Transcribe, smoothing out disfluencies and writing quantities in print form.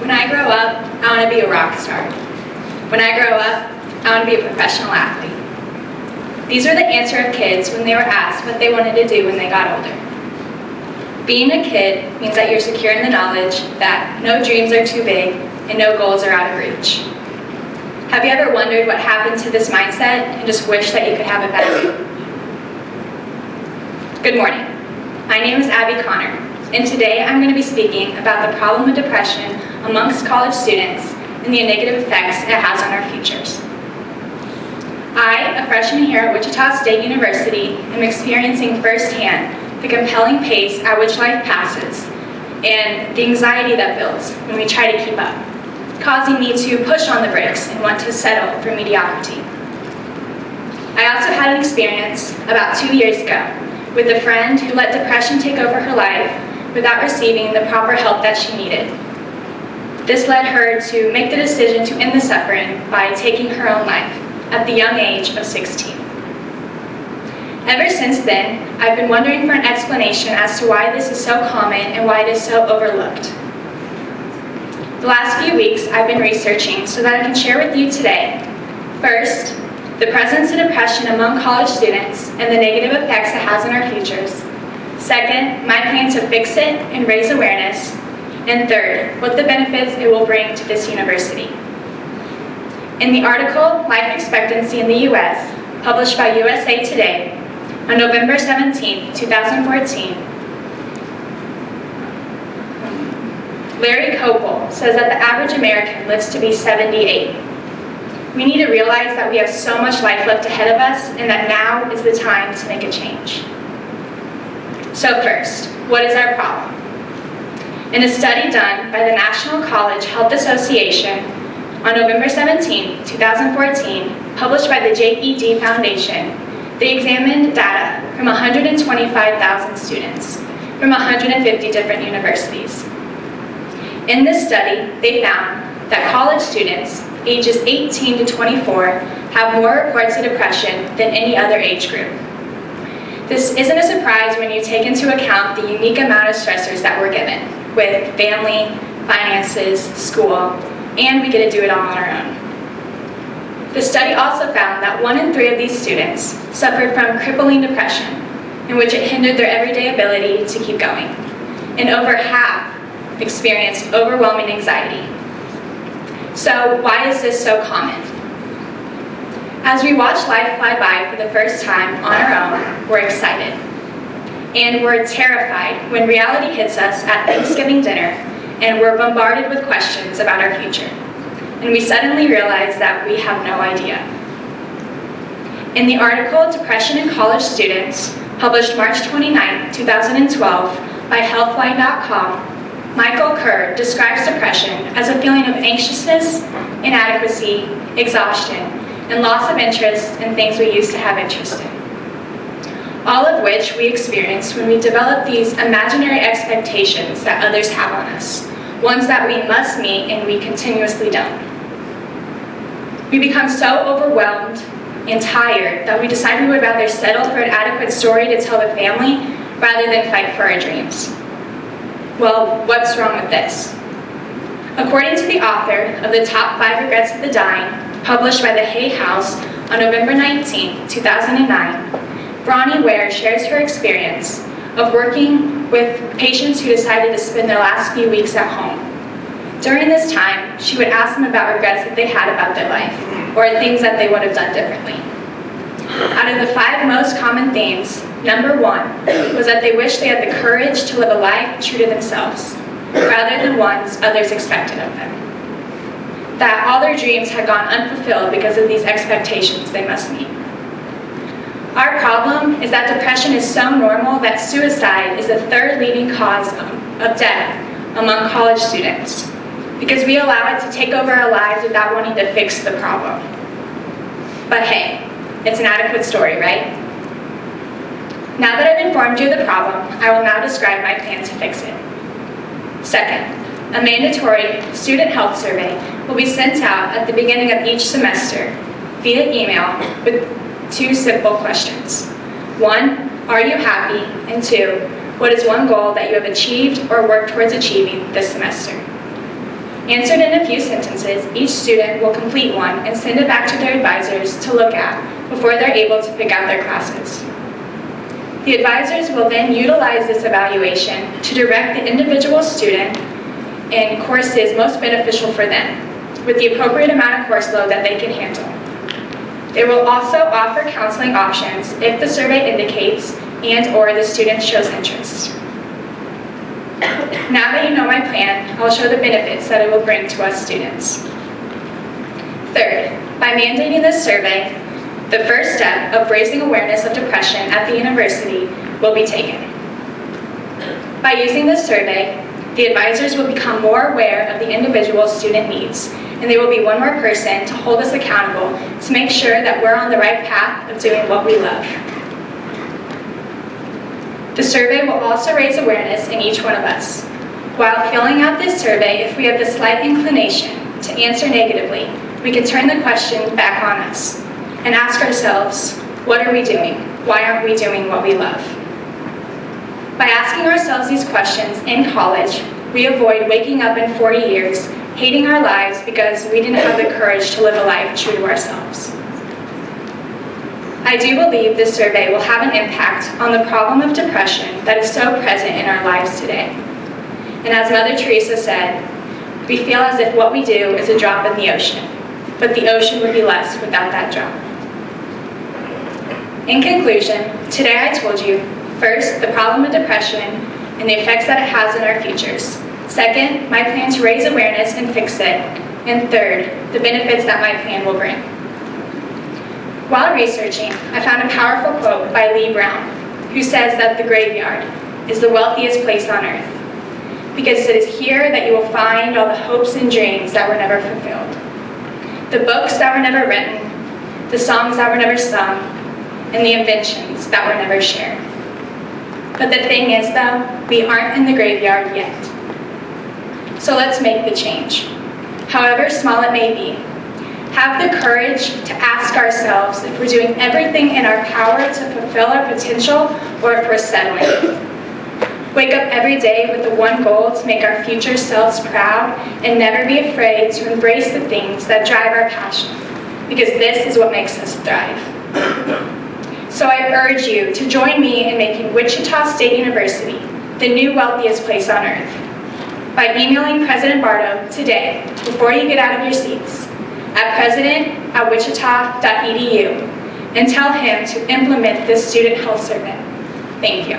When I grow up, I want to be a rock star. When I grow up, I want to be a professional athlete. These are the answer of kids when they were asked what they wanted to do when they got older. Being a kid means that you're secure in the knowledge that no dreams are too big and no goals are out of reach. Have you ever wondered what happened to this mindset and just wish that you could have it back? Good morning. My name is Abby Connor, and today I'm going to be speaking about the problem of depression amongst college students and the negative effects it has on our futures. I, a freshman here at Wichita State University, am experiencing firsthand the compelling pace at which life passes and the anxiety that builds when we try to keep up, causing me to push on the brakes and want to settle for mediocrity. I also had an experience about 2 years ago with a friend who let depression take over her life without receiving the proper help that she needed. This led her to make the decision to end the suffering by taking her own life at the young age of 16. Ever since then, I've been wondering for an explanation as to why this is so common and why it is so overlooked. The last few weeks, I've been researching so that I can share with you today. First, the presence of depression among college students and the negative effects it has on our futures. Second, my plan to fix it and raise awareness. And third, what the benefits it will bring to this university. In the article, Life Expectancy in the U.S., published by USA Today, on November 17, 2014, Larry Copel says that the average American lives to be 78. We need to realize that we have so much life left ahead of us and that now is the time to make a change. So first, what is our problem? In a study done by the National College Health Association on November 17, 2014, published by the JED Foundation, they examined data from 125,000 students from 150 different universities. In this study, they found that college students ages 18 to 24 have more reports of depression than any other age group. This isn't a surprise when you take into account the unique amount of stressors that we're given with family, finances, school, and we get to do it all on our own. The study also found that 1 in 3 of these students suffered from crippling depression, in which it hindered their everyday ability to keep going, and over half experienced overwhelming anxiety. So why is this so common? As we watch life fly by for the first time on our own, we're excited. And we're terrified when reality hits us at Thanksgiving dinner and we're bombarded with questions about our future. And we suddenly realize that we have no idea. In the article, Depression in College Students, published March 29, 2012 by Healthline.com, Michael Kerr describes depression as a feeling of anxiousness, inadequacy, exhaustion, and loss of interest in things we used to have interest in. All of which we experience when we develop these imaginary expectations that others have on us, ones that we must meet and we continuously don't. We become so overwhelmed and tired that we decide we would rather settle for an adequate story to tell the family rather than fight for our dreams. Well, what's wrong with this? According to the author of The Top 5 Regrets of the Dying, published by the Hay House on November 19, 2009, Bronnie Ware shares her experience of working with patients who decided to spend their last few weeks at home. During this time, she would ask them about regrets that they had about their life, or things that they would have done differently. Out of the 5 most common themes, number 1 was that they wished they had the courage to live a life true to themselves, rather than ones others expected of them. That all their dreams had gone unfulfilled because of these expectations they must meet. Our problem is that depression is so normal that suicide is the 3rd leading cause of death among college students, because we allow it to take over our lives without wanting to fix the problem. But hey, it's an adequate story, right? Now that I've informed you of the problem, I will now describe my plan to fix it. Second, a mandatory student health survey will be sent out at the beginning of each semester via email with 2 simple questions. 1, are you happy? And 2, what is one goal that you have achieved or worked towards achieving this semester? Answered in a few sentences, each student will complete one and send it back to their advisors to look at before they're able to pick out their classes. The advisors will then utilize this evaluation to direct the individual student in courses most beneficial for them, with the appropriate amount of course load that they can handle. They will also offer counseling options if the survey indicates and/or the student shows interest. Now that you know my plan, I will show the benefits that it will bring to us students. Third, by mandating this survey, the first step of raising awareness of depression at the university will be taken. By using this survey, the advisors will become more aware of the individual student needs, and there will be one more person to hold us accountable to make sure that we're on the right path of doing what we love. The survey will also raise awareness in each one of us. While filling out this survey, if we have the slight inclination to answer negatively, we can turn the question back on us and ask ourselves, what are we doing? Why aren't we doing what we love? By asking ourselves these questions in college, we avoid waking up in 40 years hating our lives because we didn't have the courage to live a life true to ourselves. I do believe this survey will have an impact on the problem of depression that is so present in our lives today. And as Mother Teresa said, we feel as if what we do is a drop in the ocean, but the ocean would be less without that drop. In conclusion, today I told you, first, the problem of depression and the effects that it has in our futures. Second, my plan to raise awareness and fix it. And third, the benefits that my plan will bring. While researching, I found a powerful quote by Lee Brown, who says that the graveyard is the wealthiest place on earth, because it is here that you will find all the hopes and dreams that were never fulfilled, the books that were never written, the songs that were never sung, and the inventions that were never shared. But the thing is, though, we aren't in the graveyard yet. So let's make the change, however small it may be. Have the courage to ask ourselves if we're doing everything in our power to fulfill our potential or if we're settling. Wake up every day with the one goal to make our future selves proud and never be afraid to embrace the things that drive our passion, because this is what makes us thrive. So I urge you to join me in making Wichita State University the new wealthiest place on earth by emailing President Bartow today before you get out of your seats at president@wichita.edu and tell him to implement this student health survey. Thank you.